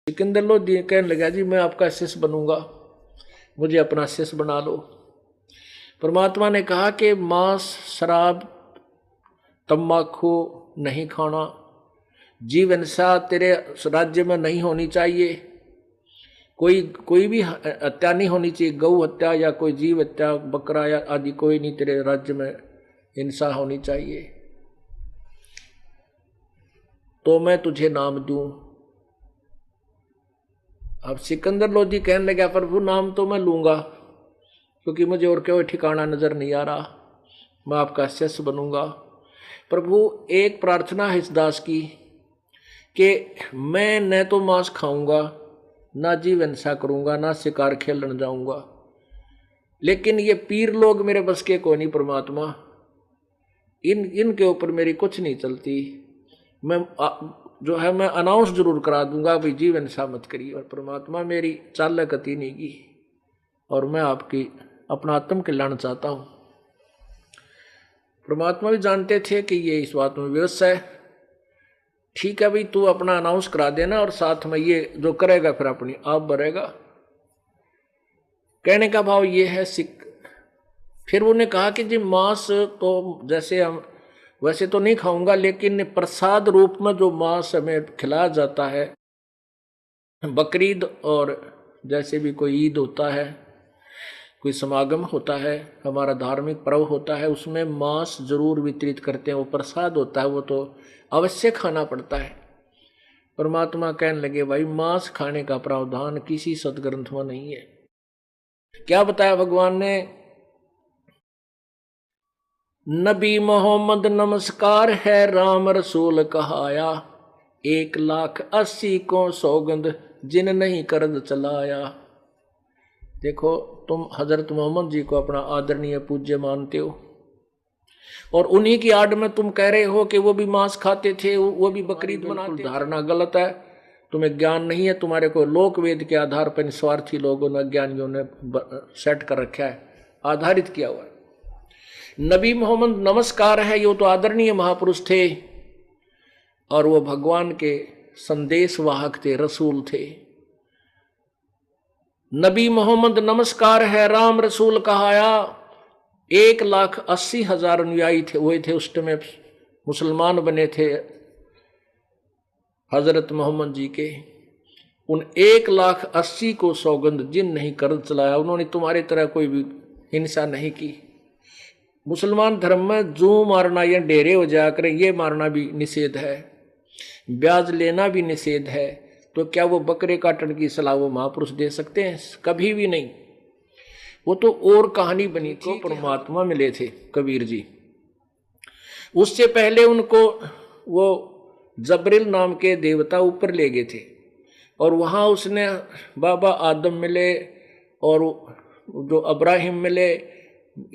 सिकंदर लोधी कहने लगा जी मैं आपका शिष्य बनूंगा, मुझे अपना शिष्य बना लो। परमात्मा ने कहा कि मांस, शराब, तम्बाकू नहीं खाना, जीव हिंसा तेरे राज्य में नहीं होनी चाहिए, कोई भी हत्या नहीं होनी चाहिए, गौ हत्या या कोई जीव हत्या, बकरा या आदि कोई नहीं तेरे राज्य में हिंसा होनी चाहिए, तो मैं तुझे नाम दूं। अब सिकंदर लोधी कहने लगा प्रभु नाम तो मैं लूंगा, क्योंकि मुझे और कोई ठिकाना नजर नहीं आ रहा, मैं आपका शिष्य बनूंगा। प्रभु एक प्रार्थना है इस दास की कि मैं न तो मांस खाऊंगा, ना जीव हिंसा करूंगा, ना शिकार खेलने जाऊंगा, लेकिन ये पीर लोग मेरे बस के कोई नहीं परमात्मा, इनके ऊपर मेरी कुछ नहीं चलती। मैं जो है मैं अनाउंस जरूर करा दूंगा भाई जीव हिंसा मत करिए, और परमात्मा मेरी चाल गति नहीं की, और मैं आपकी अपना आत्म कल्याण चाहता हूं। परमात्मा भी जानते थे कि ये इस बात में व्यवस्था है। ठीक है भाई तू अपना अनाउंस करा देना, और साथ में ये जो करेगा फिर अपनी आप भरेगा। कहने का भाव ये है। फिर उन्होंने कहा कि जी मांस तो जैसे हम वैसे तो नहीं खाऊंगा, लेकिन प्रसाद रूप में जो मांस हमें खिलाया जाता है, बकरीद और जैसे भी कोई ईद होता है, कोई समागम होता है, हमारा धार्मिक पर्व होता है, उसमें मांस जरूर वितरित करते हैं, वो प्रसाद होता है, वो तो अवश्य खाना पड़ता है। परमात्मा कहने लगे भाई मांस खाने का प्रावधान किसी सदग्रंथ में नहीं है। क्या बताया भगवान ने? नबी मोहम्मद नमस्कार है, राम रसूल कहाया, 1,80,000 को सौगंध जिन नहीं करद चलाया। देखो तुम हजरत मोहम्मद जी को अपना आदरणीय पूज्य मानते हो, और उन्हीं की आड़ में तुम कह रहे हो कि वो भी मांस खाते थे, वो भी बकरीद मनाते। धारणा गलत है, तुम्हें ज्ञान नहीं है, तुम्हारे को लोक वेद के आधार पर निस्वार्थी लोगों ने, अज्ञानियों ने सेट कर रखा है, आधारित किया हुआ है। नबी मोहम्मद नमस्कार है, ये तो आदरणीय महापुरुष थे, और वो भगवान के संदेश वाहक थे, रसूल थे। नबी मोहम्मद नमस्कार है, राम रसूल कहाया, 1,80,000 अनुयायी थे, हुए थे उस समय, मुसलमान बने थे हजरत मोहम्मद जी के। उन 1,80,000 को सौगंध जिन नहीं कर चलाया, उन्होंने तुम्हारी तरह कोई भी हिंसा नहीं की। मुसलमान धर्म में जू मारना या डेरे हो जाकर ये मारना भी निषेध है, ब्याज लेना भी निषेध है, तो क्या वो बकरे काटने की सलाह वो महापुरुष दे सकते हैं? कभी भी नहीं। वो तो और कहानी बनी थी। परमात्मा मिले थे कबीर जी, उससे पहले उनको वो जबरील नाम के देवता ऊपर ले गए थे, और वहाँ उसने बाबा आदम मिले, और जो अब्राहिम मिले,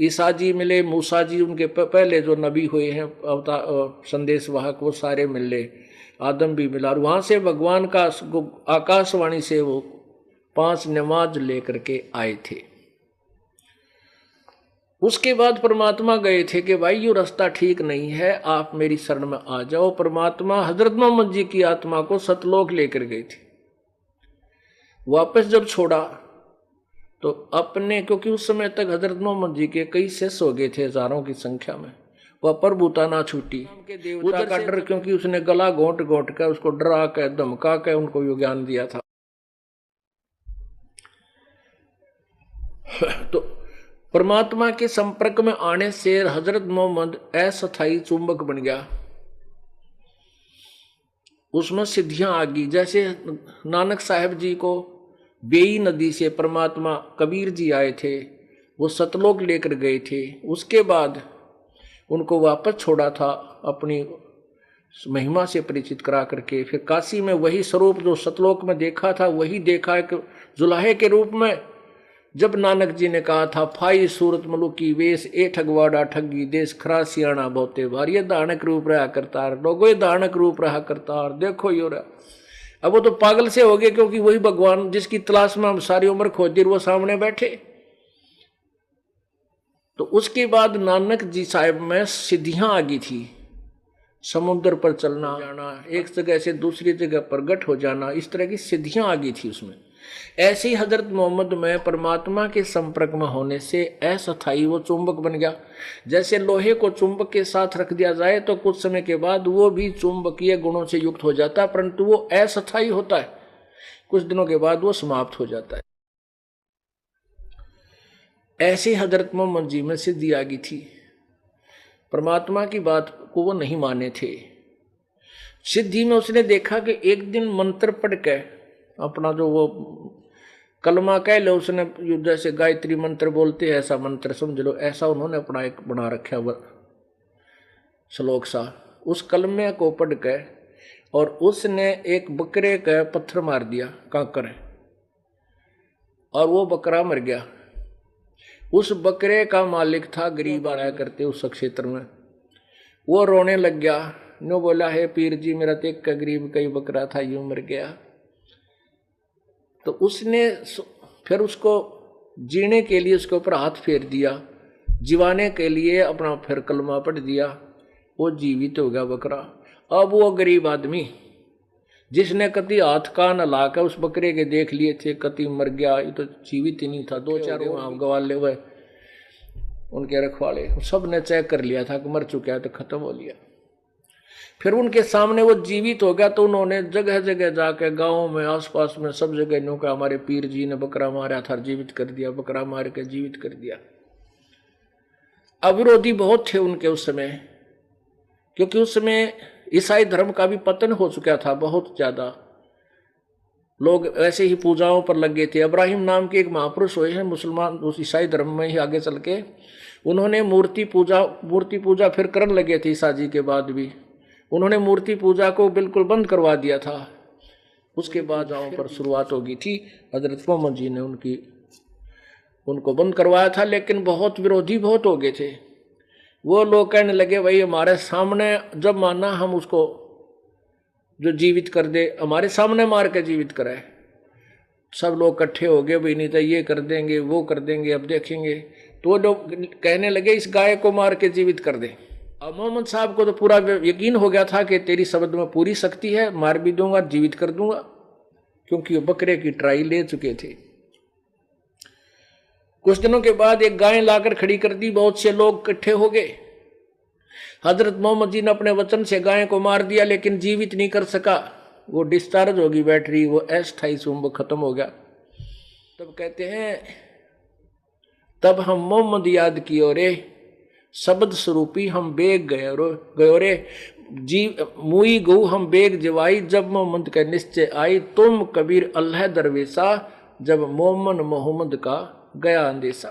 ईसा जी मिले, मूसा जी, उनके पहले जो नबी हुए हैं अवतार संदेश वाहक, वो सारे मिले, आदम भी मिला, और वहाँ से भगवान का आकाशवाणी से वो 5 नमाज लेकर के आए थे। उसके बाद परमात्मा गए थे कि भाई ये रास्ता ठीक नहीं है, आप मेरी शरण में आ जाओ। परमात्मा हजरत मोहम्मद जी की आत्मा को सतलोक लेकर गए थे। वापस जब छोड़ा तो अपने, क्योंकि उस समय तक हजरत मोहम्मद जी के कई शिष्य हो गए थे, हजारों की संख्या में, वह प्रभुता ना छूटी। देवता का डर, क्योंकि उसने गला घोंट घोंट कर उसको डरा कर धमका कर उनको यो ज्ञान दिया था। तो परमात्मा के संपर्क में आने से हजरत मोहम्मद अस्थायी चुंबक बन गया, उसमें सिद्धियां आ गई। जैसे नानक साहब जी को बेई नदी से परमात्मा कबीर जी आए थे, वो सतलोक लेकर गए थे, उसके बाद उनको वापस छोड़ा था अपनी महिमा से परिचित करा करके। फिर काशी में वही स्वरूप जो सतलोक में देखा था वही देखा एक जुलाहे के रूप में। जब नानक जी ने कहा था फाई सूरत मलुकी वेश ए ठगवाड़ा ठगी देश खरा सियाणा बहुते बार, ये दानक रूप रहा करतार, लोगो ये दानक रूप रहा करतार, देखो यो रहा। अब वो तो पागल से हो गए, क्योंकि वही भगवान जिसकी तलाश में हम सारी उम्र खोजी वो सामने बैठे। तो उसके बाद नानक जी साहब में सिद्धियां आ गई थी, समुद्र पर चलना जाना, एक जगह से दूसरी जगह प्रगट हो जाना, इस तरह की सिद्धियां आ गई थी उसमें। ऐसे ही हजरत मोहम्मद में परमात्मा के संपर्क में होने से अस्थायी वो चुंबक बन गया। जैसे लोहे को चुंबक के साथ रख दिया जाए तो कुछ समय के बाद वो भी चुंबकीय गुणों से युक्त हो जाता है, परंतु वो अस्थायी होता है, कुछ दिनों के बाद वो समाप्त हो जाता है। ऐसे हजरत मोहम्मद जी में सिद्धि आ गई थी, परमात्मा की बात को वो नहीं माने थे। सिद्धि में उसने देखा कि एक दिन मंत्र पढ़ के अपना जो वो कलमा कह लो, उसने जैसे गायत्री मंत्र बोलते हैं ऐसा मंत्र समझ लो, ऐसा उन्होंने अपना एक बना रखा है श्लोक सा। उस कलमे को पढ़ के और उसने एक बकरे का पत्थर मार दिया कांकर, और वो बकरा मर गया। उस बकरे का मालिक था गरीब आया करते उस क्षेत्र में, वो रोने लग गया, नो बोला है पीर जी मेरा तो एक का गरीब का ही बकरा था, यूं मर गया। तो उसने फिर उसको जीने के लिए उसके ऊपर हाथ फेर दिया, जीवाने के लिए अपना फिर कलमा पढ़ दिया, वो जीवित हो गया बकरा। अब वो गरीब आदमी जिसने कति हाथ कान हिला कर उस बकरे के देख लिए थे, कति मर गया, ये तो जीवित ही नहीं था, दो चार गवाले हुए उनके रखवाले सब ने चेक कर लिया था कि मर चुका है, तो खत्म हो लिया। फिर उनके सामने वो जीवित हो गया, तो उन्होंने जगह जगह जाके गाँव में आसपास में सब जगह नो का हमारे पीर जी ने बकरा मारा था, जीवित कर दिया, बकरा मार के जीवित कर दिया। अविरोधी बहुत थे उनके उस समय, क्योंकि उस समय ईसाई धर्म का भी पतन हो चुका था, बहुत ज्यादा लोग ऐसे ही पूजाओं पर लगे थे। इब्राहिम नाम के एक महापुरुष हुए हैं मुसलमान उस ईसाई धर्म में ही आगे चल के, उन्होंने मूर्ति पूजा फिर करने लगे थे। ईसा जी के बाद भी उन्होंने मूर्ति पूजा को बिल्कुल बंद करवा दिया था। उसके बाद गाँव पर शुरुआत हो गई थी, हजरत मोहम्मद जी ने उनको बंद करवाया था, लेकिन बहुत विरोधी बहुत हो गए थे। वो लोग कहने लगे भाई हमारे सामने जब माना हम उसको जो जीवित कर दे, हमारे सामने मार के जीवित कराए। सब लोग इकट्ठे हो गए, भाई नहीं तो ये कर देंगे वो कर देंगे, अब देखेंगे। तो वो लोग कहने लगे इस गाय को मार के जीवित कर दे। अब मोहम्मद साहब को तो पूरा यकीन हो गया था कि तेरी शब्द में पूरी शक्ति है, मार भी दूंगा जीवित कर दूंगा, क्योंकि वो बकरे की ट्राई ले चुके थे। कुछ दिनों के बाद एक गाय लाकर खड़ी कर दी, बहुत से लोग इकट्ठे हो गए। हजरत मोहम्मद जी ने अपने वचन से गाय को मार दिया, लेकिन जीवित नहीं कर सका, वो डिस्चार्ज होगी बैटरी, वो अस्थायी चुंबक खत्म हो गया। तब कहते हैं तब हम मोहम्मद याद कियो रे, शब्द स्वरूपी हम बेग गयो रे, जी मुई गऊ हम बेग जवाई, जब मोहम्मद का निश्चय आई, तुम कबीर अल्लाह दरवेशा, जब मोहम्मद का गया अंदेशा।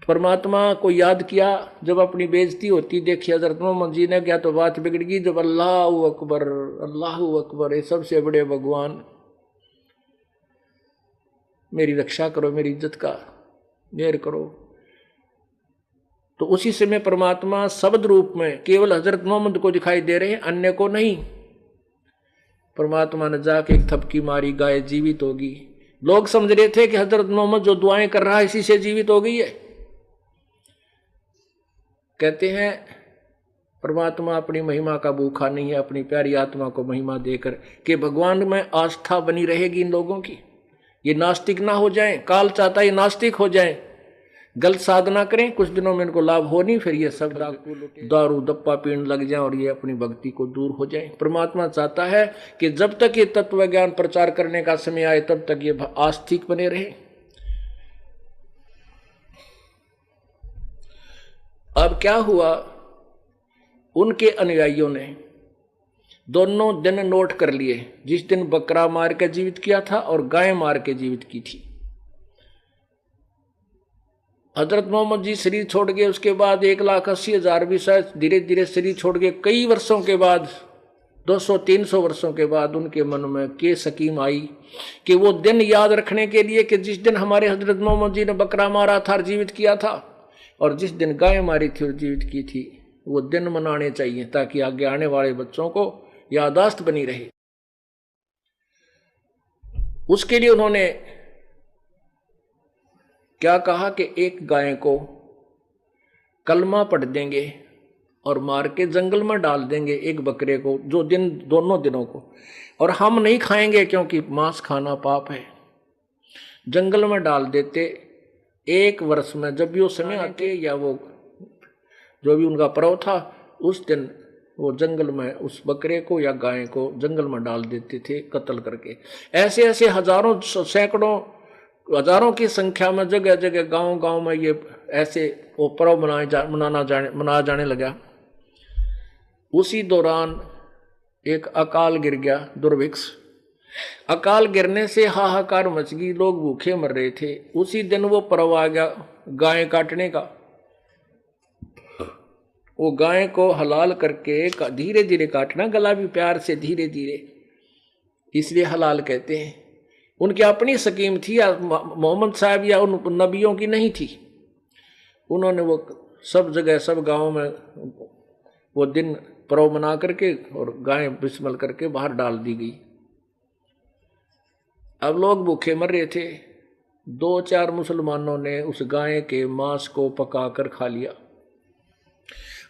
परमात्मा को याद किया, जब अपनी बेइज्जती होती देखी हजरत मोहम्मद जी ने, क्या तो बात बिगड़ गई। जब अल्लाहू अकबर, ये सबसे बड़े भगवान मेरी रक्षा करो, मेरी इज्जत का मेहर करो। तो उसी समय परमात्मा शब्द रूप में केवल हजरत मोहम्मद को दिखाई दे रहे हैं, अन्य को नहीं। परमात्मा ने जाके एक थपकी मारी, गाय जीवित होगी। लोग समझ रहे थे कि हजरत मोहम्मद जो दुआएं कर रहा है इसी से जीवित हो गई है। कहते हैं परमात्मा अपनी महिमा का भूखा नहीं है, अपनी प्यारी आत्मा को महिमा देकर कि भगवान में आस्था बनी रहेगी इन लोगों की, ये नास्तिक ना हो जाएं। काल चाहता है ये नास्तिक हो जाएं, गलत साधना करें, कुछ दिनों में इनको लाभ हो नहीं, फिर ये सब दारू दप्पा पीने लग जाएं और ये अपनी भक्ति को दूर हो जाएं। परमात्मा चाहता है कि जब तक ये तत्व ज्ञान प्रचार करने का समय आए तब तक ये आस्तिक बने रहे। अब क्या हुआ, उनके अनुयायियों ने दोनों दिन नोट कर लिए, जिस दिन बकरा मार के जीवित किया था और गाय मार के जीवित की थी। हजरत मोहम्मद जी शरीर छोड़ गए, उसके बाद 1,80,000 भी शायद धीरे धीरे शरीर छोड़ गए। कई वर्षों के बाद 200-300 वर्षों के बाद उनके मन में के स्कीम आई कि वो दिन याद रखने के लिए कि जिस दिन हमारे हजरत मोहम्मद जी ने बकरा मारा था और जीवित किया था, और जिस दिन गाय मारी थी और जीवित की थी, वो दिन मनाने चाहिए ताकि आगे आने वाले बच्चों को याददाश्त बनी रहे। उसके लिए उन्होंने क्या कहा कि एक गाय को कलमा पढ़ देंगे और मार के जंगल में डाल देंगे एक बकरे को, जो दिन दोनों दिनों को, और हम नहीं खाएंगे क्योंकि मांस खाना पाप है। जंगल में डाल देते, एक वर्ष में जब भी वो समय आते या वो जो भी उनका पर्व था उस दिन वो जंगल में उस बकरे को या गाय को जंगल में डाल देते थे कत्ल करके। ऐसे ऐसे हजारों सैकड़ों हजारों की संख्या में जगह जगह गांव गांव में ये ऐसे वो पर्व मनाया जाने लगा। उसी दौरान एक अकाल गिर गया, दुर्भिक्ष। अकाल गिरने से हाहाकार मच गई, लोग भूखे मर रहे थे। उसी दिन वो पर्व आ गया गाय काटने का। वो गाय को हलाल करके धीरे धीरे काटना, गला भी प्यार से धीरे धीरे, इसलिए हलाल कहते हैं। उनकी अपनी स्कीम थी या मोहम्मद साहब या उन नबियों की नहीं थी। उन्होंने वो सब जगह सब गांवों में वो दिन पर्व मना करके और गाय बिस्मल करके बाहर डाल दी गई। अब लोग भूखे मर रहे थे। 2-4 मुसलमानों ने उस गाय के मांस को पकाकर खा लिया।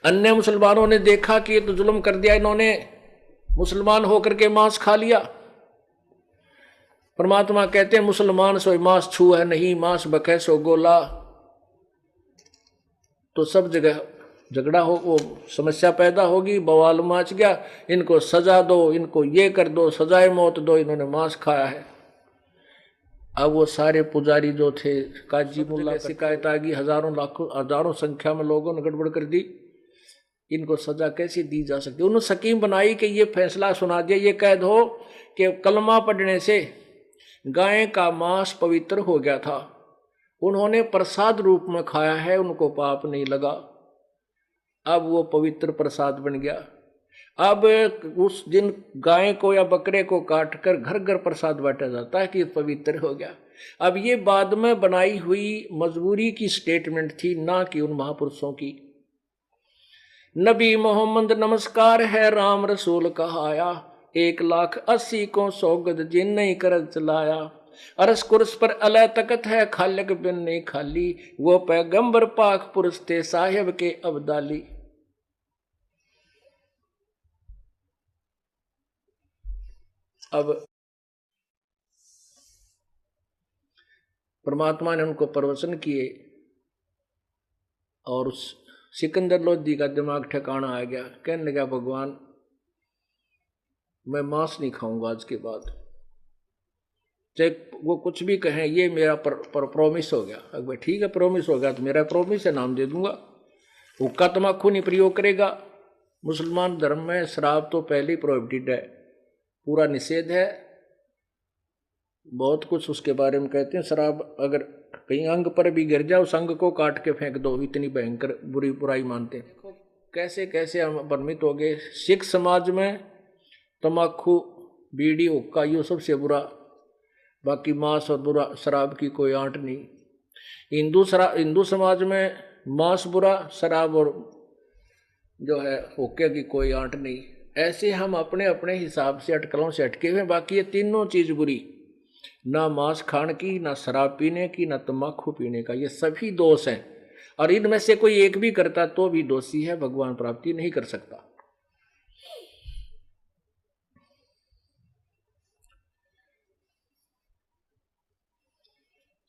अन्य मुसलमानों ने देखा कि ये तो जुल्म कर दिया इन्होंने, मुसलमान होकर के मांस खा लिया। परमात्मा कहते हैं मुसलमान सो मांस छू है नहीं, मांस बकै सो गोला। तो सब जगह झगड़ा हो, वो समस्या पैदा होगी, बवाल मच गया, इनको सजा दो, इनको ये कर दो, सजाए मौत दो, इन्होंने मांस खाया है। अब वो सारे पुजारी जो थे, काजी मुल्ला, शिकायत आ गई, हजारों लाखों हजारों संख्या में लोगों ने गड़बड़ कर दी, इनको सजा कैसे दी जा सकती। उन्होंने स्कीम बनाई कि ये फैसला सुना दिया, ये कह दो कि कलमा पढ़ने से गाय का मांस पवित्र हो गया था, उन्होंने प्रसाद रूप में खाया है, उनको पाप नहीं लगा। अब वो पवित्र प्रसाद बन गया। अब उस दिन गाय को या बकरे को काटकर घर घर प्रसाद बांटा जाता है कि पवित्र हो गया। अब ये बाद में बनाई हुई मजबूरी की स्टेटमेंट थी, ना कि उन महापुरुषों की। नबी मोहम्मद नमस्कार है, राम रसूल कहाया, 1,80,000 को सौगद जिन नहीं कर चलाया। अरस कुर्स पर अला तकत है, खालिक बिन नहीं खाली, वो पैगंबर पाक पुरुष थे साहिब के अब्दाली। अब परमात्मा ने उनको प्रवचन किए और उस सिकंदर लोधी का दिमाग ठिकाना आ गया। कहने लगा भगवान मैं मांस नहीं खाऊंगा आज के बाद, चाहे वो कुछ भी कहें, ये मेरा प्रॉमिस हो गया। अगर ठीक है प्रॉमिस हो गया तो मेरा प्रॉमिस है, नाम दे दूंगा। हुक्का तमाकू नहीं प्रयोग करेगा। मुसलमान धर्म में शराब तो पहले ही प्रोहिबिटेड है, पूरा निषेध है। बहुत कुछ उसके बारे में कहते हैं। शराब अगर कहीं अंग पर भी गिर जाए उस अंग को काट के फेंक दो, इतनी भयंकर बुराई मानते हैं। कैसे कैसे हम भ्रमित हो गए। सिख समाज में तमाकू, बीड़ी, हुक्का ये सबसे बुरा, बाकी मांस और बुरा, शराब की कोई आंट नहीं। हिंदू समाज में मांस बुरा, शराब और जो है हुक्के की कोई आंट नहीं। ऐसे हम अपने अपने हिसाब से अटकलों से अटके हुए। बाकी ये तीनों चीज बुरी, ना मांस खाने की, ना शराब पीने की, ना तम्बाकू पीने का, ये सभी दोष हैं। और इनमें से कोई एक भी करता तो भी दोषी है, भगवान प्राप्ति नहीं कर सकता।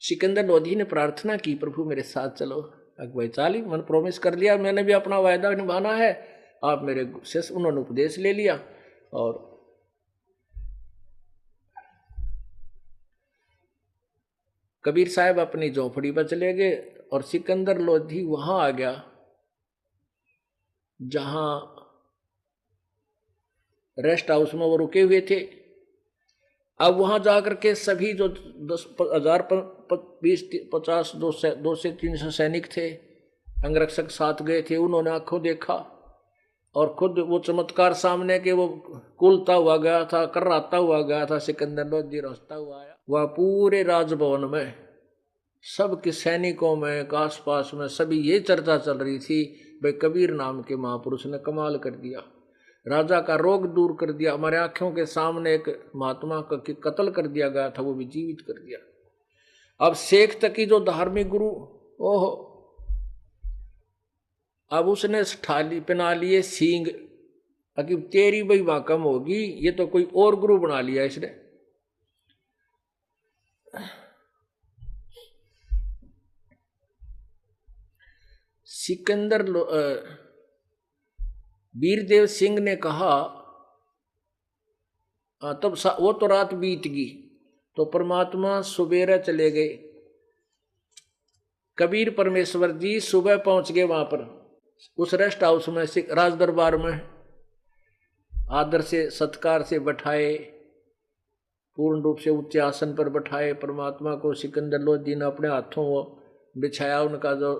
सिकंदर लोधी ने प्रार्थना की प्रभु मेरे साथ चलो। अकबर चाली मैंने प्रॉमिस कर लिया, मैंने भी अपना वायदा निभाना है, आप मेरे से। उन्होंने उपदेश ले लिया और कबीर साहब अपनी झोपड़ी पर चले गए और सिकंदर लोधी वहां आ गया जहां रेस्ट हाउस में वो रुके हुए थे। अब वहां जाकर के सभी जो 10,000 20 50 2 से 300 सैनिक थे, अंगरक्षक साथ गए थे, उन्होंने आंखों देखा और खुद वो चमत्कार सामने के वो कुलता हुआ गया था, कर्राता हुआ गया था। सिकंदर लोधी रस्ता हुआ आया, वह पूरे राजभवन में सबके सैनिकों में आस पास में सभी ये चर्चा चल रही थी, भाई कबीर नाम के महापुरुष ने कमाल कर दिया, राजा का रोग दूर कर दिया। हमारे आंखों के सामने एक महात्मा का कत्ल कर दिया गया था, वो भी जीवित कर दिया। अब शेख तकी जो धार्मिक गुरु, ओहो, अब उसने थाली पहना लिए सींग, अभी तेरी भाई वहां कम होगी, ये तो कोई और गुरु बना लिया इसने। सिकंदर वीरदेव सिंह ने कहा, तब वो तो रात बीत गई, तो परमात्मा सुबेरे चले गए। कबीर परमेश्वर जी सुबह पहुंच गए वहां पर, उस रेस्ट हाउस में, राज दरबार में आदर से सत्कार से बैठाए, पूर्ण रूप से उच्च आसन पर बैठाए परमात्मा को। सिकंदर लोधी ने अपने हाथों वो बिछाया उनका जो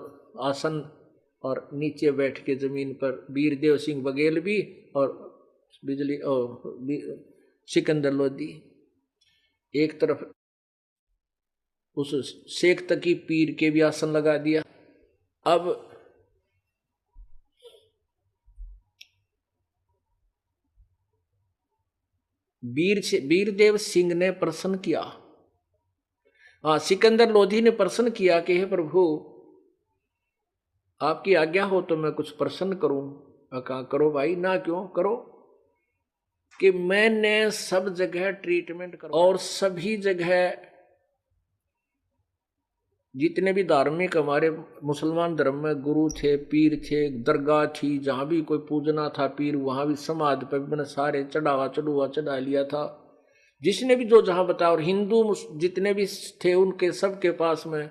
आसन, और नीचे बैठ के जमीन पर वीरदेव सिंह बघेल भी और बिजली सिकंदर लोधी एक तरफ, उस शेख तकी पीर के भी आसन लगा दिया। अब वीरदेव सिंह ने प्रश्न किया, सिकंदर लोधी ने प्रश्न किया कि हे प्रभु, आपकी आज्ञा हो तो मैं कुछ प्रश्न करूं। कहा करो भाई, ना क्यों करो, कि मैंने सब जगह ट्रीटमेंट कर और सभी जगह जितने भी धार्मिक हमारे मुसलमान धर्म में गुरु थे, पीर थे, दरगाह थी, जहां भी कोई पूजना था पीर, वहां भी समाधि पर मैंने सारे चढ़ावा चढ़ा लिया था, जिसने भी जो जहां बताया। और हिंदू जितने भी थे उनके सबके पास में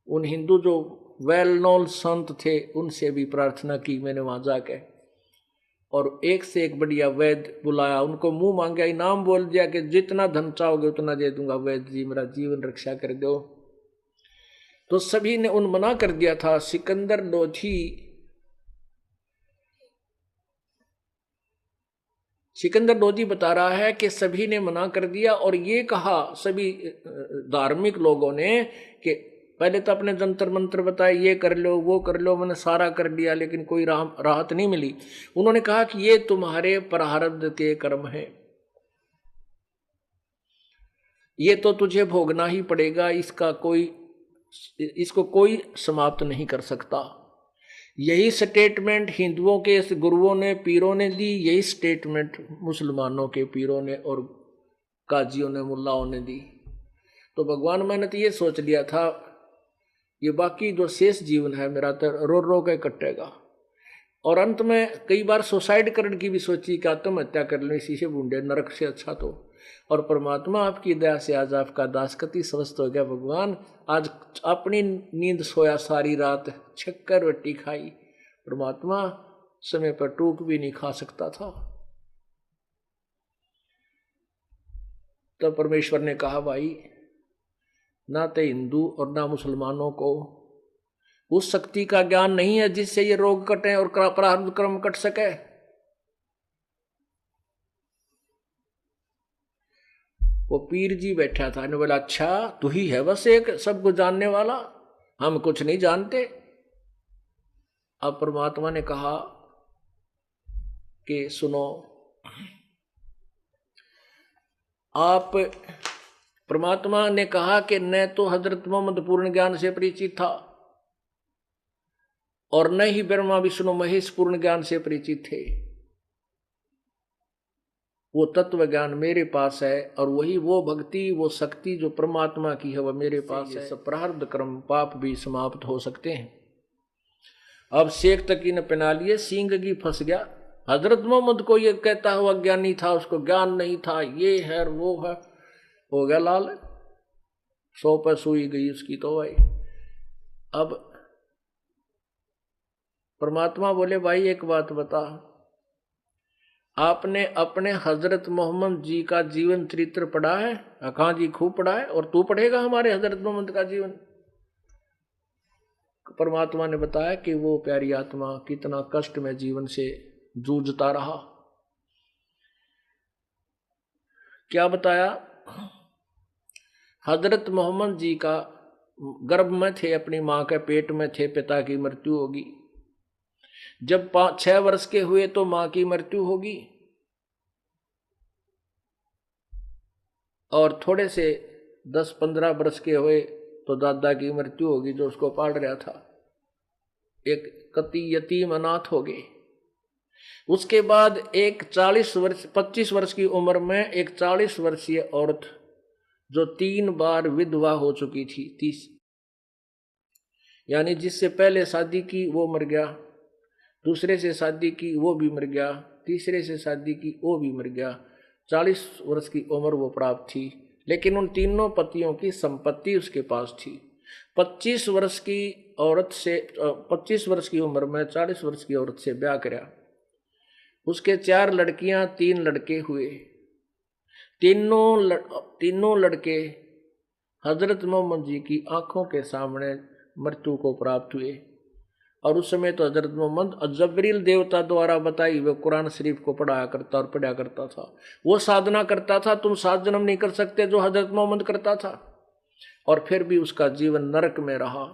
उन हिंदू जो वेल नोन संत थे उनसे भी प्रार्थना की मैंने वहां जाके, और एक से एक बढ़िया वैद्य बुलाया, उनको मुंह मांगा इनाम बोल दिया कि जितना धन चाहोगे उतना दे दूंगा, वैद्य जी मेरा जीवन रक्षा कर दो। तो सभी ने उन मना कर दिया था। सिकंदर लोधी बता रहा है कि सभी ने मना कर दिया, और ये कहा सभी धार्मिक लोगों ने कि पहले तो अपने जंतर मंत्र बताए, ये कर लो वो कर लो, मैंने सारा कर लिया, लेकिन कोई राहत नहीं मिली। उन्होंने कहा कि ये तुम्हारे प्रारब्ध के कर्म है, ये तो तुझे भोगना ही पड़ेगा, इसको कोई समाप्त नहीं कर सकता। यही स्टेटमेंट हिंदुओं के गुरुओं ने, पीरों ने दी, यही स्टेटमेंट मुसलमानों के पीरों ने और काजियों ने, मुल्लाओं ने दी। तो भगवान मैंने तो ये सोच लिया था, ये बाकी जो शेष जीवन है मेरा तो रो रो के कटेगा। और अंत में कई बार सुसाइड करने की भी सोची कि आत्महत्या कर लो, इसी से बूंदे नरक से अच्छा तो। और परमात्मा आपकी दया से आज आपका दासकती स्वस्थ हो गया। भगवान आज अपनी नींद सोया सारी रात, छक्कर रोटी खाई, परमात्मा समय पर टूक भी नहीं खा सकता था। तब परमेश्वर ने कहा, भाई ना तो हिंदू और ना मुसलमानों को उस शक्ति का ज्ञान नहीं है जिससे ये रोग कटे और प्रारब्ध कर्म कट सके। वो पीर जी बैठा था ने बोला, अच्छा तू ही है बस एक सब कुछ जानने वाला, हम कुछ नहीं जानते। अब परमात्मा ने कहा कि सुनो, आप, परमात्मा ने कहा कि न तो हजरत मोहम्मद पूर्ण ज्ञान से परिचित था और न ही ब्रह्मा विष्णु महेश पूर्ण ज्ञान से परिचित थे। वो तत्व ज्ञान मेरे पास है, और वही वो भक्ति, वो शक्ति जो परमात्मा की है, वह मेरे पास है। सब प्रारब्ध कर्म पाप भी समाप्त हो सकते हैं। अब शेख तकी ने पहना लिए, सींग की फंस गया। हजरत मोहम्मद को ये कहता हुआ ज्ञानी था, उसको ज्ञान नहीं था, ये है वो है, हो गया लाल, 100 पर सुई गई उसकी तो भाई। अब परमात्मा बोले, भाई एक बात बता, आपने अपने हजरत मोहम्मद जी का जीवन चरित्र पढ़ा है? कहाँ जी, खूब पढ़ा है, और तू पढ़ेगा हमारे हजरत मोहम्मद का जीवन? परमात्मा ने बताया कि वो प्यारी आत्मा कितना कष्ट में जीवन से जूझता रहा। क्या बताया? हजरत मोहम्मद जी का गर्भ में थे, अपनी मां के पेट में थे, पिता की मृत्यु होगी। जब 6 वर्ष के हुए तो मां की मृत्यु होगी, और थोड़े से 10-15 वर्ष के हुए तो दादा की मृत्यु होगी जो उसको पाल रहा था। एक कति यतीम अनाथ हो गए। उसके बाद एक 25 वर्ष की उम्र में एक 40 वर्षीय औरत जो 3 बार विधवा हो चुकी थी, 30 यानी जिससे पहले शादी की वो मर गया, दूसरे से शादी की वो भी मर गया, तीसरे से शादी की वो भी मर गया, 40 वर्ष की उम्र वो प्राप्त थी। लेकिन उन तीनों पतियों की संपत्ति उसके पास थी। 25 वर्ष की औरत से 25 वर्ष की उम्र में 40 वर्ष की औरत से ब्याह कराया। उसके 4 लड़कियां 3 लड़के हुए। तीनों लड़के हजरत मोहम्मद जी की आंखों के सामने मृत्यु को प्राप्त हुए। और उस समय तो हजरत मोहम्मद जबरील देवता द्वारा बताई हुए कुरान शरीफ को पढ़ाया करता और पढ़ा करता था। वो साधना करता था, तुम 7 जन्म नहीं कर सकते जो हजरत मोहम्मद करता था। और फिर भी उसका जीवन नरक में रहा।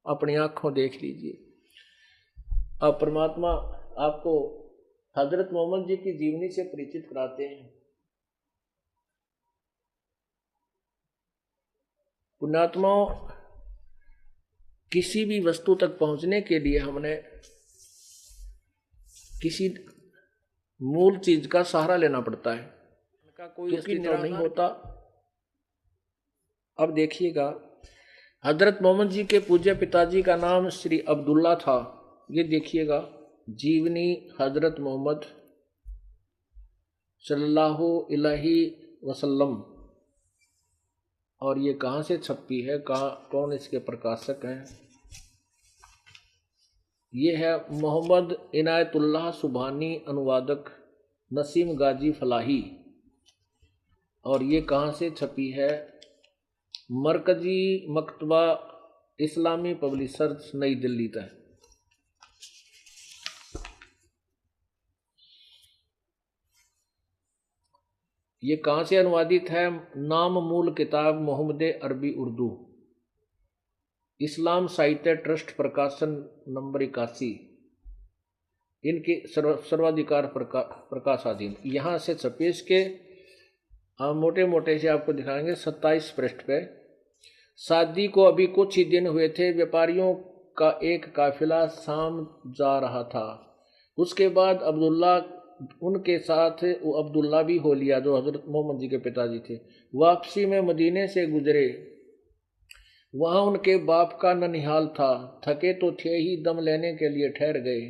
अपनी आंखों देख लीजिए। अब परमात्मा आपको हजरत मोहम्मद जी की जीवनी से परिचित कराते हैं। पुण्यात्माओं, किसी भी वस्तु तक पहुंचने के लिए हमने किसी मूल चीज का सहारा लेना पड़ता है, उनका कोई अस्तित्व नहीं होता। अब देखिएगा, हजरत मोहम्मद जी के पूज्य पिताजी का नाम श्री अब्दुल्ला था। ये देखिएगा, जीवनी हजरत मोहम्मद सल्लल्लाहु अलैहि वसल्लम। और ये कहाँ से छपी है, कौन इसके प्रकाशक हैं? ये है मोहम्मद इनायतुल्लाह सुभानी, अनुवादक नसीम गाजी फलाही। और ये कहाँ से छपी है? मरकजी मकतबा इस्लामी पब्लिशर्स, नई दिल्ली तक। ये कहाँ से अनुवादित है? नाम मूल किताब मोहम्मद अरबी उर्दू, इस्लाम साहित्य ट्रस्ट, प्रकाशन नंबर 81, इनके सर्वाधिकार प्रकाशाधीन। यहाँ से छपेश के हम मोटे मोटे से आपको दिखाएंगे 27 पृष्ठ पे। शादी को अभी कुछ ही दिन हुए थे। व्यापारियों का एक काफिला शाम जा रहा था। उसके बाद अब्दुल्ला उनके साथ, वो अब्दुल्ला भी हो लिया जो हजरत मोहम्मद जी के पिताजी थे। वापसी में मदीने से गुजरे। वहां उनके बाप का ननिहाल था। थके तो थे ही, दम लेने के लिए ठहर गए।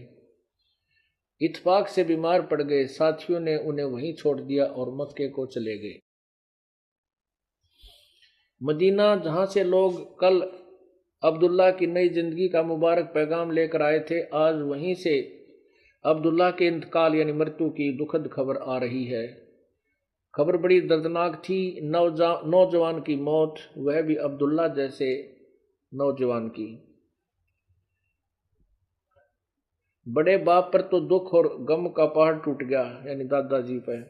इत्फाक से बीमार पड़ गए। साथियों ने उन्हें वहीं छोड़ दिया और मक्के को चले गए। मदीना, जहां से लोग कल अब्दुल्ला की नई जिंदगी का मुबारक पैगाम लेकर आए थे, आज वहीं से अब्दुल्ला के इंतकाल यानी मृत्यु की दुखद खबर आ रही है। खबर बड़ी दर्दनाक थी। नौजवान की मौत, वह भी अब्दुल्ला जैसे नौजवान की। बड़े बाप पर तो दुख और गम का पहाड़ टूट गया, यानी दादाजी पर।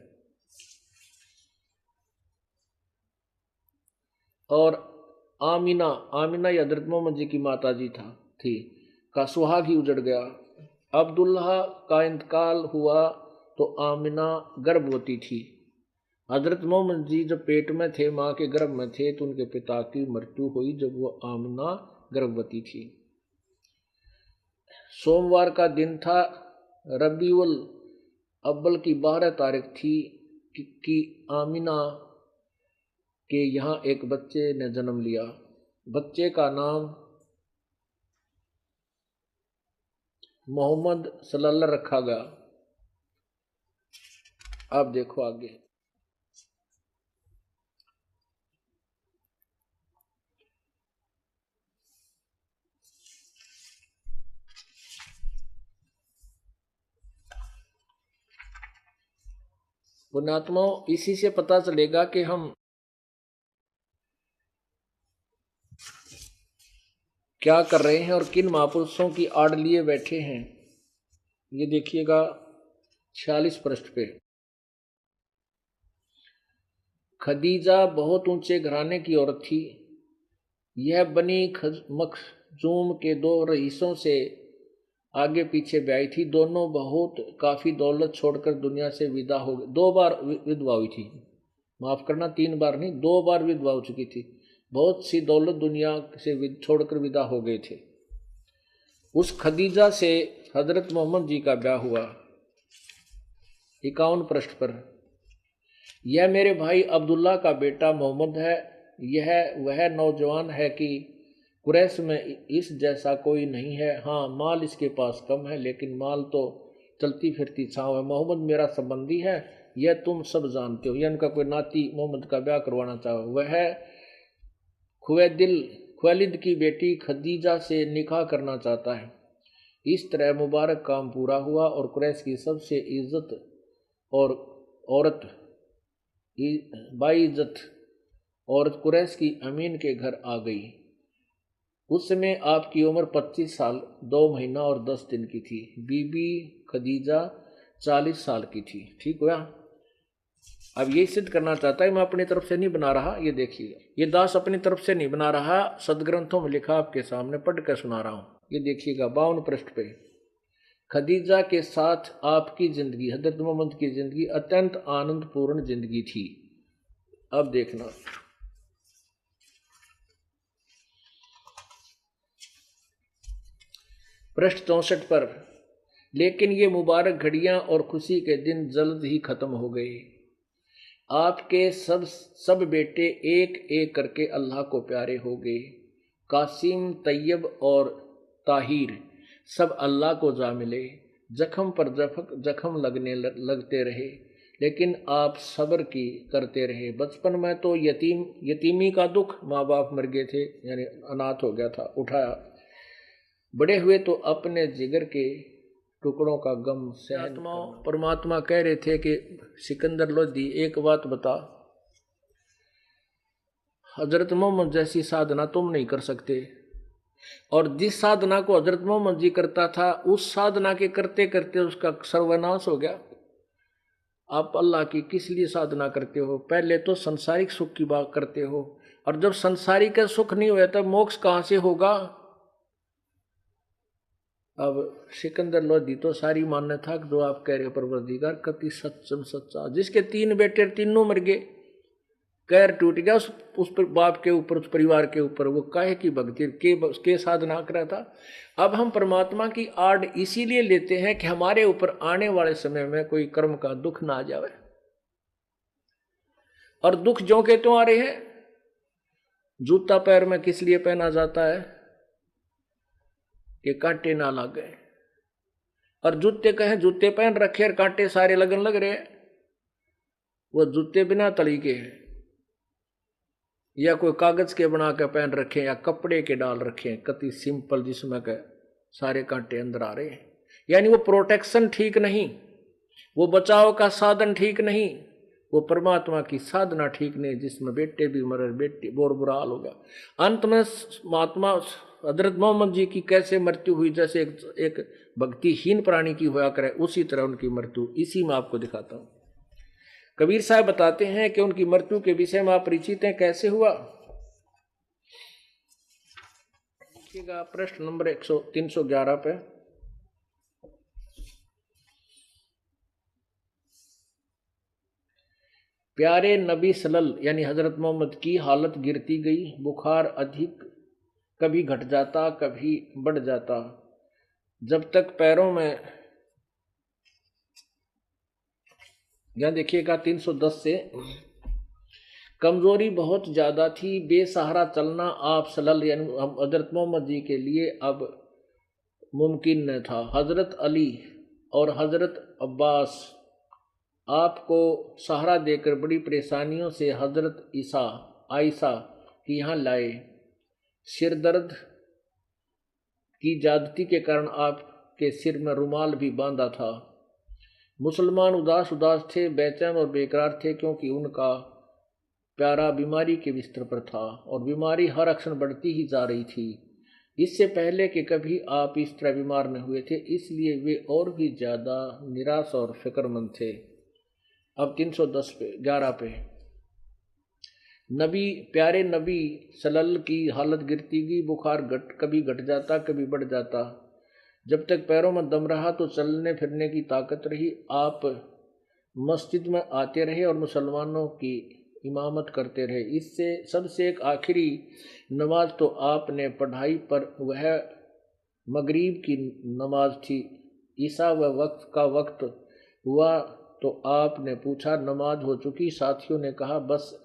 और आमिना या हजरत मोहम्मद जी की माता जी थी का सुहाग ही उजड़ गया। अब्दुल्ला का इंतकाल हुआ तो आमिना गर्भवती थी। हजरत मोहम्मद जी जब पेट में थे, माँ के गर्भ में थे, तो उनके पिता की मृत्यु हुई जब वो आमिना गर्भवती थी। सोमवार का दिन था। रबीउल अव्वल की 12 तारीख थी कि आमिना के यहाँ एक बच्चे ने जन्म लिया। बच्चे का नाम मोहम्मद सल्लल्लाहु रखा गया। अब देखो आगे। पुण्यात्माओं, इसी से पता चलेगा कि हम क्या कर रहे हैं और किन महापुरुषों की आड़ लिए बैठे हैं। ये देखिएगा 46 पृष्ठ पे। खदीजा बहुत ऊंचे घराने की औरत थी। यह बनी मखजूम के 2 रईसों से आगे पीछे ब्याही थी। दोनों बहुत काफ़ी दौलत छोड़कर दुनिया से विदा हो गए। 2 बार विधवा हुई थी, माफ़ करना 3 बार नहीं, 2 बार विधवा हो चुकी थी। बहुत सी दौलत दुनिया से छोड़कर विदा हो गए थे। उस खदीजा से हजरत मोहम्मद जी का ब्याह हुआ। 51 पृष्ठ पर। यह मेरे भाई अब्दुल्ला का बेटा मोहम्मद है। यह वह नौजवान है कि कुरैश में इस जैसा कोई नहीं है। हाँ, माल इसके पास कम है, लेकिन माल तो चलती फिरती छाँव है। मोहम्मद मेरा संबंधी है, यह तुम सब जानते हो। यह उनका कोई नाती मोहम्मद का ब्याह करवाना चाहो। वह खुवैलिद की बेटी खदीजा से निकाह करना चाहता है। इस तरह मुबारक काम पूरा हुआ और कुरैश की सबसे इज्जत और औरत बाइज्जत औरत कुरैश की अमीन के घर आ गई। उस समय आपकी उम्र 25 साल 2 महीना और 10 दिन की थी। बीबी खदीजा 40 साल की थी। ठीक हुआ। अब ये सिद्ध करना चाहता है, मैं अपनी तरफ से नहीं बना रहा। ये देखिए, ये दास अपनी तरफ से नहीं बना रहा, सदग्रंथों में लिखा आपके सामने पढ़ कर सुना रहा हूं। ये देखिएगा 52 पृष्ठ पे। खदीजा के साथ आपकी जिंदगी, हजरत मोहम्मद की जिंदगी अत्यंत आनंदपूर्ण जिंदगी थी। अब देखना, पृष्ठ 64 पर। लेकिन ये मुबारक घड़ियां और खुशी के दिन जल्द ही खत्म हो गए। आपके सब बेटे एक एक करके अल्लाह को प्यारे हो गए। कासिम, तैयब और ताहिर सब अल्लाह को जा मिले। जख्म पर जख्म लगते रहे, लेकिन आप सब्र की करते रहे। बचपन में तो यतीमी का दुख, माँ बाप मर गए थे, यानी अनाथ हो गया था, उठाया। बड़े हुए तो अपने जिगर के टुकड़ों का गम सहन। परमात्मा कह रहे थे कि सिकंदर लोधी, एक बात बता, हजरत मोहम्मद जैसी साधना तुम नहीं कर सकते। और जिस साधना को हजरत मोहम्मद जी करता था, उस साधना के करते करते उसका सर्वनाश हो गया। आप अल्लाह की किस लिए साधना करते हो? पहले तो संसारिक सुख की बात करते हो, और जब संसारिक का सुख नहीं हुआ तब मोक्ष कहाँ से होगा? अब सिकंदर लोधी तो सारी मान्य था कि जो आप कह रहे हो परवरदिगार, कति सच्चम सच्चा। जिसके 3 बेटे, तीनों मर गए, कैर टूट गया उस बाप के ऊपर, उस परिवार के ऊपर। वो काहे की भक्ति के साधना कर रहा था। अब हम परमात्मा की आड़ इसीलिए लेते हैं कि हमारे ऊपर आने वाले समय में कोई कर्म का दुख ना आ जाए। और दुख जो के त्यों आ रहे हैं। जूता पैर में किस लिए पहना जाता है? कि कांटे ना लग गए। और जूते कहें, जूते पहन रखे और कांटे सारे लगन लग रहे हैं। वो जूते बिना तली के हैं, या कोई कागज के बना के पहन रखे, या कपड़े के डाल रखे, कति सिंपल, जिसमें के सारे कांटे अंदर आ रहे हैं। यानी वो प्रोटेक्शन ठीक नहीं, वो बचाव का साधन ठीक नहीं, वो परमात्मा की साधना ठीक नहीं, जिसमें बेटे भी मरे, बेटे बहुत बुरा हाल होगा। अंत में महात्मा हजरत मोहम्मद जी की कैसे मृत्यु हुई, जैसे एक भक्तिहीन प्राणी की हुआ करे, उसी तरह उनकी मृत्यु इसी में आपको दिखाता हूं। कबीर साहब बताते हैं कि उनकी मृत्यु के विषय में आप परिचित हैं, कैसे हुआ। देखिएगा प्रश्न नंबर 311 पे। प्यारे नबी सल्लल्लाहु यानी हजरत मोहम्मद की हालत गिरती गई। बुखार अधिक, कभी घट जाता कभी बढ़ जाता। जब तक पैरों में, यहां देखिएगा 310 से, कमजोरी बहुत ज्यादा थी। बेसहारा चलना आप सल्लल्लाहु यानी हजरत मोहम्मद जी के लिए अब मुमकिन न था। हजरत अली और हजरत अब्बास आपको सहारा देकर बड़ी परेशानियों से हजरत आयशा के यहाँ लाए। सिर दर्द की ज्यादती के कारण आपके सिर में रुमाल भी बांधा था। मुसलमान उदास थे, बेचैन और बेकरार थे, क्योंकि उनका प्यारा बीमारी के बिस्तर पर था और बीमारी हर अक्षण बढ़ती ही जा रही थी। इससे पहले कि कभी आप इस तरह बीमार न हुए थे, इसलिए वे और भी ज्यादा निराश और फिक्रमंद थे। अब 310 पे 11 पे, प्यारे नबी सल्लल्लाहु की हालत गिरती गई। बुखार कभी घट जाता कभी बढ़ जाता। जब तक पैरों में दम रहा तो चलने फिरने की ताकत रही। आप मस्जिद में आते रहे और मुसलमानों की इमामत करते रहे। इससे सबसे एक आखिरी नमाज तो आपने पढ़ाई पर वह मगरिब की नमाज थी। ईसा व वक्त का वक्त हुआ तो आपने पूछा नमाज हो चुकी? साथियों ने कहा बस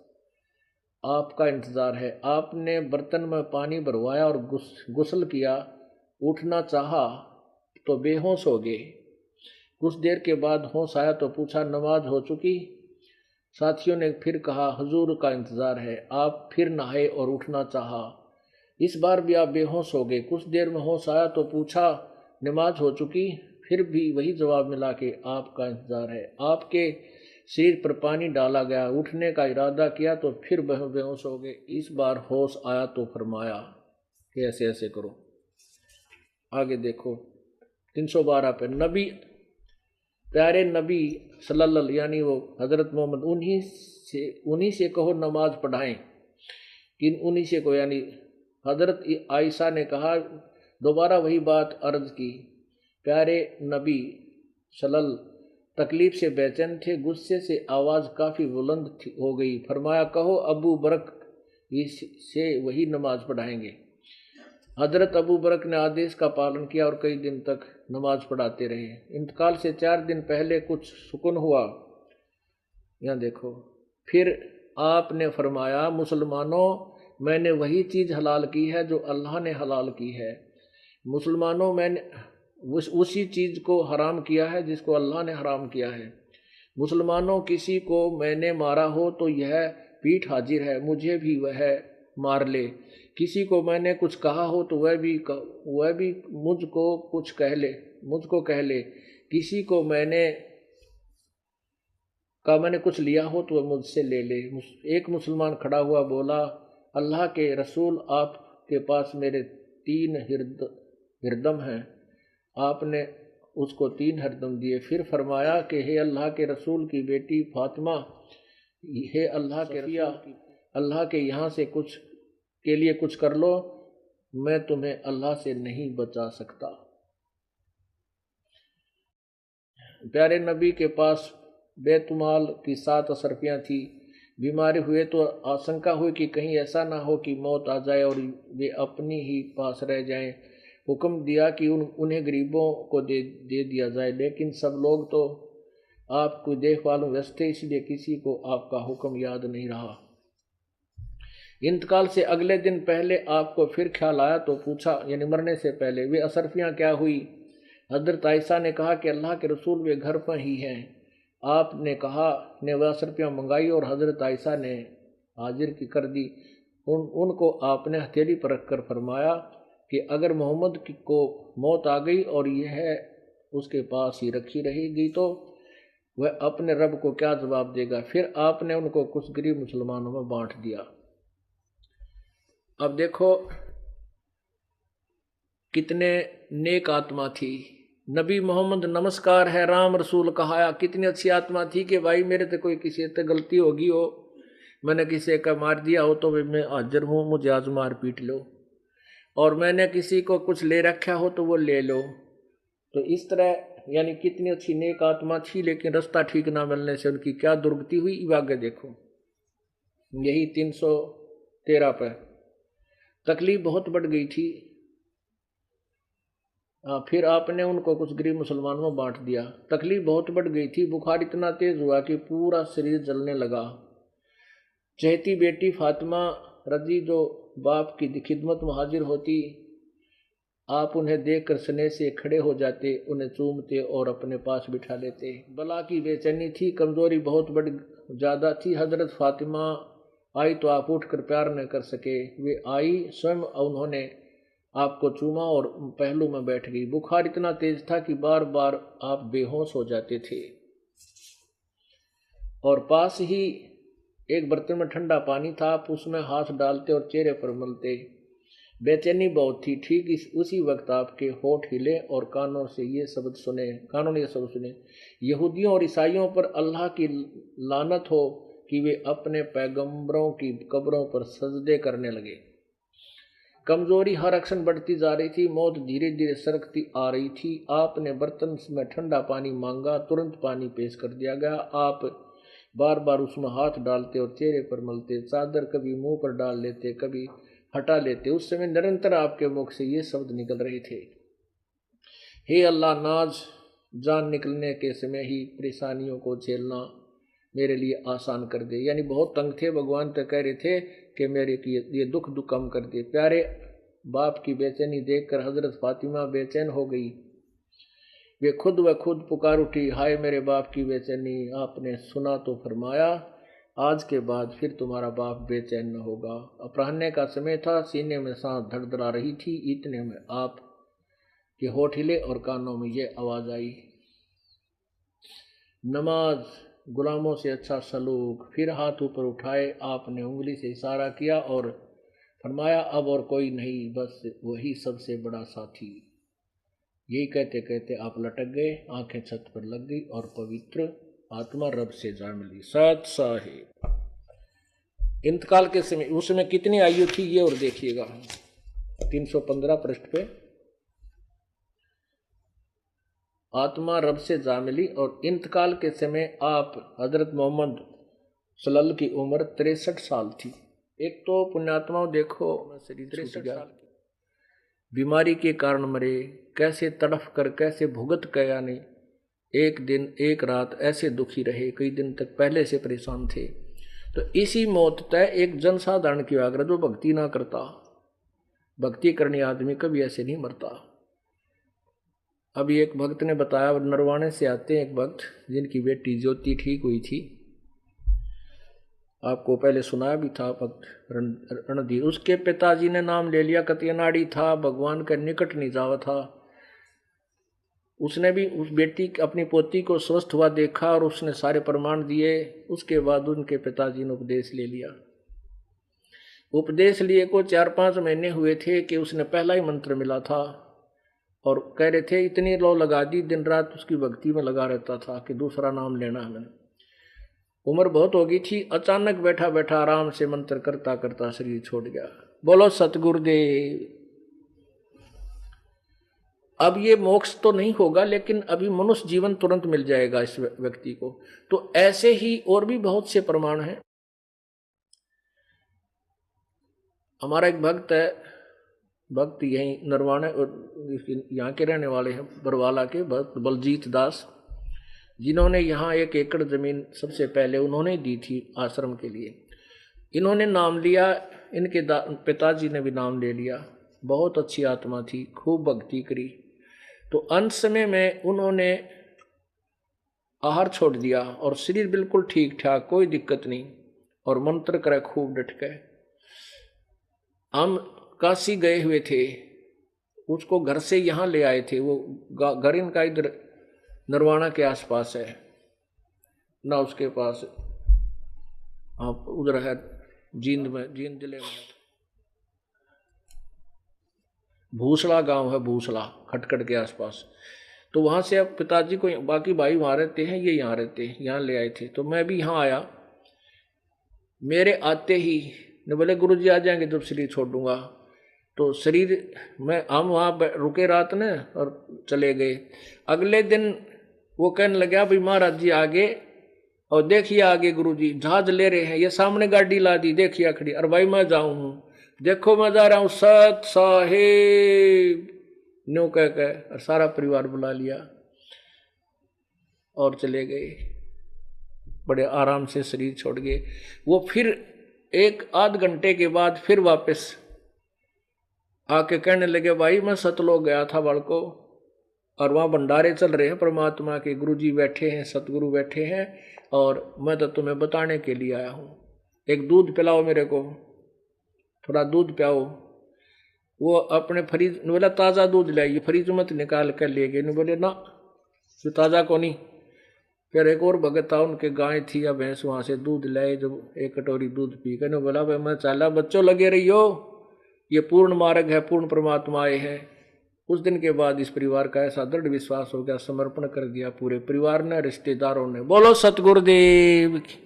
आपका इंतज़ार है। आपने बर्तन में पानी भरवाया और गुस्ल किया। उठना चाहा तो बेहोश हो गए। कुछ देर के बाद होश आया तो पूछा नमाज हो चुकी? साथियों ने फिर कहा हुजूर का इंतज़ार है। आप फिर नहाए और उठना चाहा। इस बार भी आप बेहोश हो गए। कुछ देर में होश आया तो पूछा नमाज हो चुकी? फिर भी वही जवाब मिला कि आपका इंतज़ार है। आपके सिर पर पानी डाला गया। उठने का इरादा किया तो फिर बेहोश हो गए। इस बार होश आया तो फरमाया कि ऐसे ऐसे करो। आगे देखो 312 पे नबी प्यारे नबी सल्लल्लाहु यानी वो हज़रत मोहम्मद उन्हीं से कहो नमाज पढ़ाएं। किन उन्हीं से को यानी हज़रत आयशा ने कहा दोबारा वही बात अर्ज की। प्यारे नबी सल्लल्लाहु तकलीफ से बेचैन थे। गुस्से से आवाज़ काफ़ी बुलंद हो गई। फरमाया कहो अबू बरक से वही नमाज पढ़ाएंगे। हज़रत अबू बरक ने आदेश का पालन किया और कई दिन तक नमाज पढ़ाते रहे। इंतकाल से 4 दिन पहले कुछ सुकून हुआ। यहाँ देखो फिर आपने फरमाया मुसलमानों मैंने वही चीज़ हलाल की है जो अल्लाह ने हलाल की है। मुसलमानों मैंने उसी चीज़ को हराम किया है जिसको अल्लाह ने हराम किया है। मुसलमानों किसी को मैंने मारा हो तो यह पीठ हाजिर है, मुझे भी वह मार ले। किसी को मैंने कुछ कहा हो तो वह भी मुझको कह ले। किसी को मैंने कुछ लिया हो तो वह मुझसे ले ले। एक मुसलमान खड़ा हुआ बोला अल्लाह के रसूल आपके पास मेरे 3 हिरदम हैं। आपने उसको 3 हिरदम दिए। फिर फरमाया कि हे अल्लाह के रसूल की बेटी फातिमा, हे अल्लाह के रसूल अल्लाह के यहाँ से कुछ के लिए कुछ कर लो, मैं तुम्हें अल्लाह से नहीं बचा सकता। प्यारे नबी के पास बेतुमाल की 7 अशरफियाँ थी। बीमारी हुए तो आशंका हुई कि कहीं ऐसा ना हो कि मौत आ जाए और वे अपनी ही पास रह जाएं। हुक्म दिया कि उन्हें गरीबों को दे दिया जाए, लेकिन सब लोग तो आपको देखभाल में व्यस्त थे, इसलिए किसी को आपका हुक्म याद नहीं रहा। इंतकाल से अगले दिन पहले आपको फिर ख्याल आया तो पूछा यानी मरने से पहले वे अशरफियाँ क्या हुई? हजरत आयशा ने कहा कि अल्लाह के रसूल वे घर पर ही हैं। आपने कहा ने वह अशरफियाँ मंगाई और हजरत आयशा ने हाजिर की कर दी। उनको आपने हथेली पर रखकर फरमाया कि अगर मोहम्मद को मौत आ गई और यह उसके पास ही रखी रहेगी तो वह अपने रब को क्या जवाब देगा? फिर आपने उनको कुछ गरीब मुसलमानों में बांट दिया। अब देखो कितने नेक आत्मा थी। नबी मोहम्मद नमस्कार है राम रसूल कहाया। कितनी अच्छी आत्मा थी कि भाई मेरे से कोई किसी से गलती होगी हो, मैंने किसी का मार दिया हो तो मैं हाजिर हूँ, मुझे आज मार पीट लो। और मैंने किसी को कुछ ले रखा हो तो वो ले लो। तो इस तरह यानी कितनी अच्छी नेक आत्मा थी, लेकिन रास्ता ठीक ना मिलने से उनकी क्या दुर्गति हुई आगे देखो। यही 313 पर तकलीफ बहुत बढ़ गई थी। फिर आपने उनको कुछ गरीब मुसलमानों में बांट दिया। तकलीफ बहुत बढ़ गई थी। बुखार इतना तेज हुआ कि पूरा शरीर जलने लगा। चहती बेटी फातिमा रजी जो बाप की खिदमत में हाजिर होती, आप उन्हें देखकर स्नेह से खड़े हो जाते, उन्हें चूमते और अपने पास बिठा लेते। बला की बेचैनी थी, कमजोरी बहुत बड़ी ज़्यादा थी। हजरत फातिमा आई तो आप उठकर प्यार न कर सके। वे आई स्वयं, उन्होंने आपको चूमा और पहलू में बैठ गई। बुखार इतना तेज था कि बार बार आप बेहोश हो जाते थे। और पास ही एक बर्तन में ठंडा पानी था, आप उसमें हाथ डालते और चेहरे पर मलते। बेचैनी बहुत थी। ठीक उसी वक्त आपके होठ हिले और कानों ने ये शब्द सुने, यहूदियों और ईसाइयों पर अल्लाह की लानत हो कि वे अपने पैगंबरों की कब्रों पर सजदे करने लगे। कमजोरी हर अक्सर बढ़ती जा रही थी। मौत धीरे धीरे सरकती आ रही थी। आपने बर्तन में ठंडा पानी मांगा, तुरंत पानी पेश कर दिया गया। आप बार बार उसमें हाथ डालते और चेहरे पर मलते। चादर कभी मुंह पर डाल लेते, कभी हटा लेते। उस समय निरंतर आपके मुख से ये शब्द निकल रहे थे, हे अल्लाह नाज, जान निकलने के समय ही परेशानियों को झेलना मेरे लिए आसान कर दे। यानी बहुत तंग थे भगवान, तो कह रहे थे कि मेरे ये दुख कम कर दे। प्यारे बाप की बेचैनी देखकर हजरत फातिमा बेचैन हो गई। वे खुद व खुद पुकार उठी, हाय मेरे बाप की बेचैनी, आपने सुना तो फरमाया, आज के बाद फिर तुम्हारा बाप बेचैन न होगा। अपराह्न का समय था, सीने में सांस धड़धड़ा रही थी। इतने में आप के होठ हिले और कानों में ये आवाज आई, नमाज, गुलामों से अच्छा सलूक। फिर हाथ ऊपर उठाए आपने उंगली से इशारा किया और फरमाया, अब और कोई नहीं, बस वही सबसे बड़ा साथी। यही कहते कहते आप लटक गए, आंखें छत पर लग गई और पवित्र आत्मा रब से जा मिली। सत साहिब। इंतकाल के समय उस समय कितनी आयु थी ये और देखिएगा, 315 पृष्ठ पे। आत्मा रब से जा मिली और इंतकाल के समय आप हजरत मोहम्मद सल्लल्लाहु की उम्र 63 साल थी। एक तो पुण्यात्माओं देखो, 63 साल बीमारी के कारण मरे, कैसे तड़फ कर कैसे भुगत गया नहीं। एक दिन एक रात ऐसे दुखी रहे, कई दिन तक पहले से परेशान थे। तो इसी मौत तय एक जनसाधारण की आग्रह जो भक्ति ना करता, भक्ति करने आदमी कभी ऐसे नहीं मरता। अभी एक भक्त ने बताया, नरवाणे से आते हैं एक भक्त जिनकी बेटी ज्योति ठीक हुई थी, आपको पहले सुनाया भी था, भक्त रणधीर। उसके पिताजी ने नाम ले लिया, कतियनाड़ी था, भगवान के निकट नहीं जावा था। उसने भी उस बेटी अपनी पोती को स्वस्थ हुआ देखा और उसने सारे प्रमाण दिए। उसके बाद उनके पिताजी ने उपदेश ले लिया। उपदेश लिए को 4-5 महीने हुए थे कि उसने पहला ही मंत्र मिला था और कह रहे थे इतनी लो लगा दी, दिन रात उसकी भक्ति में लगा रहता था कि दूसरा नाम लेना है मैंने। उम्र बहुत हो गई थी, अचानक बैठा बैठा आराम से मंत्र करता करता शरीर छोड़ गया। बोलो सतगुरुदेव। अब ये मोक्ष तो नहीं होगा, लेकिन अभी मनुष्य जीवन तुरंत मिल जाएगा इस व्यक्ति को। तो ऐसे ही और भी बहुत से प्रमाण हैं। हमारा एक भक्त है, भक्त यहीं नरवाणे यहाँ के रहने वाले हैं, बरवाला के भक्त बलजीत दास, जिन्होंने यहाँ 1 एकड़ जमीन सबसे पहले उन्होंने दी थी आश्रम के लिए। इन्होंने नाम लिया, इनके पिताजी ने भी नाम ले लिया। बहुत अच्छी आत्मा थी, खूब भक्ति करी। तो अंत समय में उन्होंने आहार छोड़ दिया और शरीर बिल्कुल ठीक ठाक, कोई दिक्कत नहीं, और मंत्र करे खूब डट गए। हम काशी गए हुए थे, उसको घर से यहाँ ले आए थे। वो घर इनका इधर नरवाणा के आसपास है ना, उसके पास आप उधर है जींद में, जींद जिले में भूसला गांव है, भूसला खटखट के आसपास। तो वहाँ से अब पिताजी को, बाकी भाई वहाँ रहते हैं, ये यहाँ रहते हैं, यहाँ ले आए थे। तो मैं भी यहाँ आया। मेरे आते ही ने बोले गुरुजी आ जाएंगे जब शरीर छोड़ दूंगा। तो शरीर में हम वहाँ रुके रात ने और चले गए। अगले दिन वो कहने लगा, भाई महाराज जी आगे और देखिए आगे गुरुजी जहाज ले रहे हैं, ये सामने गाड़ी ला दी, देखिए खड़ी। और भाई मैं जाऊँ हूँ, देखो मैं जा रहा हूँ, सत साहेब न्यू कह और सारा परिवार बुला लिया और चले गए। बड़े आराम से शरीर छोड़ गए। वो फिर 1-8 घंटे के बाद फिर वापस आके कहने लगे, भाई मैं सतलोक गया था बालको, और वहाँ भंडारे चल रहे हैं परमात्मा के, गुरुजी बैठे हैं, सतगुरु बैठे हैं, और मैं तो तुम्हें बताने के लिए आया हूँ। एक दूध पिलाओ मेरे को, थोड़ा दूध पिलाओ। वो अपने फ्रिज, बोला ताज़ा दूध लाइए, फ्रिज मत निकाल कर ले गए। बोले ना तो ताज़ा को नहीं। फिर एक और भगत था, उनके गाय थी या भैंस, वहाँ से दूध लाए। जब 1 कटोरी दूध पी कर बोला, भाई मैं चाला, बच्चों लगे रही हो, ये पूर्ण मार्ग है, पूर्ण परमात्मा आए हैं। उस दिन के बाद इस परिवार का ऐसा दृढ़ विश्वास हो गया, समर्पण कर दिया पूरे परिवार ने, रिश्तेदारों ने। बोलो सतगुरुदेव की।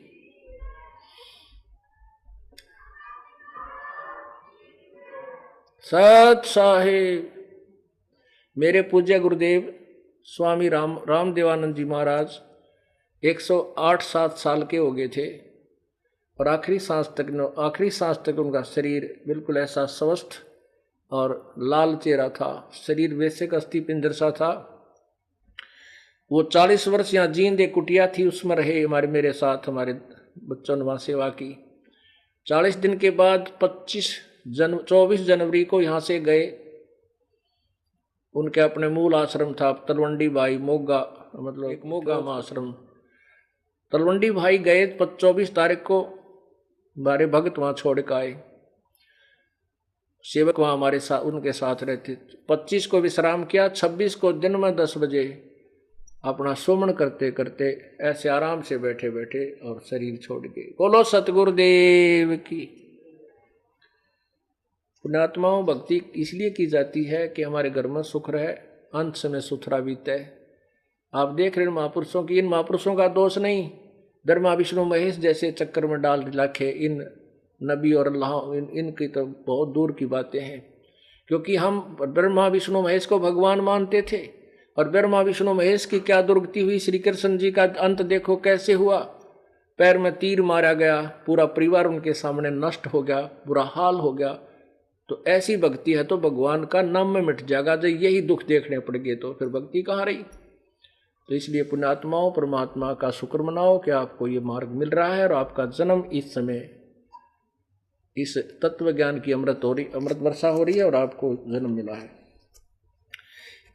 सत साहिब। मेरे पूज्य गुरुदेव स्वामी रामदेवानंद जी महाराज 108-7 साल के हो गए थे और आखिरी सांस तक उनका शरीर बिल्कुल ऐसा स्वस्थ और लाल चेहरा था, शरीर वैसे का अस्थि पिंजर सा था। वो 40 वर्ष यहाँ जींद एक कुटिया थी, उसमें रहे हमारे मेरे साथ, हमारे बच्चों ने वहाँ सेवा की। 40 दिन के बाद 24 जनवरी को यहाँ से गए। उनके अपने मूल आश्रम था तलवंडी भाई मोगा, मतलब एक मोगा में आश्रम। तलवंडी भाई गए 24 तारीख को, हमारे भक्त वहाँ छोड़ के आए, सेवक वहाँ हमारे साथ उनके साथ रहते। 25 को विश्राम किया, 26 को दिन में 10 बजे अपना सुमन करते करते ऐसे आराम से बैठे बैठे और शरीर छोड़ गए। बोलो सतगुरुदेव की। पुण्यात्माओं, भक्ति इसलिए की जाती है कि हमारे घर में सुख रहे, अंत समय सुथरा बीते। आप देख रहे हैं महापुरुषों की, इन महापुरुषों का दोष नहीं, ब्रह्मा विष्णु महेश जैसे चक्कर में डाल रखे इन नबी और अल्लाह, इनकी तो बहुत दूर की बातें हैं। क्योंकि हम ब्रह्मा विष्णु महेश को भगवान मानते थे, और ब्रह्मा विष्णु महेश की क्या दुर्गति हुई। श्री कृष्ण जी का अंत देखो कैसे हुआ, पैर में तीर मारा गया, पूरा परिवार उनके सामने नष्ट हो गया, बुरा हाल हो गया। तो ऐसी भक्ति है तो भगवान का नाम में मिट जाएगा। जब यही दुख देखने पड़ गए तो फिर भक्ति कहाँ रही। तो इसलिए पुण्यात्माओं, परमात्मा का शुक्र मनाओ कि आपको ये मार्ग मिल रहा है और आपका जन्म इस समय इस तत्व ज्ञान की अमृत वर्षा हो रही है और आपको जन्म मिला है।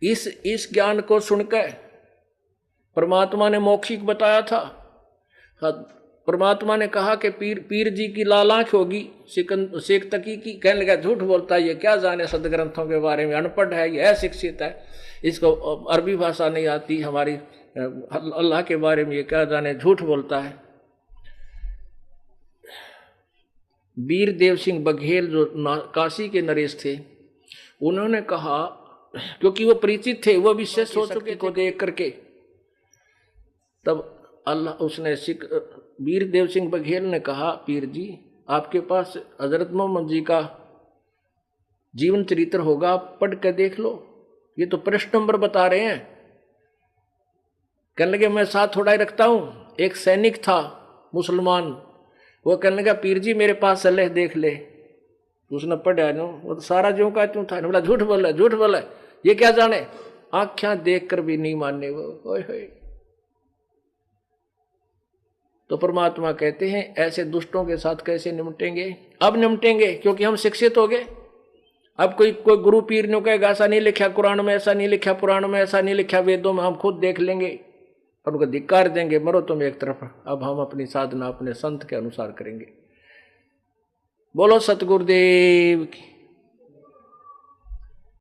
इस ज्ञान को सुनकर परमात्मा ने मौखिक बताया था। परमात्मा ने कहा कि पीर जी की लाल आंख होगी, शेख तकी की। कहने लगा झूठ बोलता है, ये क्या जाने सदग्रंथों के बारे में, अनपढ़ है, ये अशिक्षित है, इसको अरबी भाषा नहीं आती, हमारी अल्लाह के बारे में ये क्या जाने, झूठ बोलता है। वीर देव सिंह बघेल जो काशी के नरेश थे, उन्होंने कहा, क्योंकि वो परिचित थे, वो विशेष हो चुके को देख करके, तब अल्लाह उसने वीर देव सिंह बघेल ने कहा, पीर जी आपके पास हजरत मोहम्मद जी का जीवन चरित्र होगा, आप पढ़ कर देख लो, ये तो प्रश्न नंबर बता रहे हैं। कहने लगे मैं साथ थोड़ा ही रखता हूँ। एक सैनिक था मुसलमान, वो कहने लगा पीर जी मेरे पास चले देख ले। उसने पढ़ा नो, वो तो सारा ज्यों का त्यों था। बोला झूठ बोला, झूठ बोला, ये क्या जाने, आँखें देख कर भी नहीं मानने वो। ओए होए। तो परमात्मा कहते हैं ऐसे दुष्टों के साथ कैसे निपटेंगे। अब निपटेंगे क्योंकि हम शिक्षित हो गए। अब कोई गुरु पीर ने कहेगा ऐसा नहीं लिखा कुरान में, ऐसा नहीं लिखा पुराण में, ऐसा नहीं लिखा वेदों में, हम खुद देख लेंगे और उनको धिक्कार देंगे, मरो तुम एक तरफ। अब हम अपनी साधना अपने संत के अनुसार करेंगे। बोलो सतगुरुदेव की।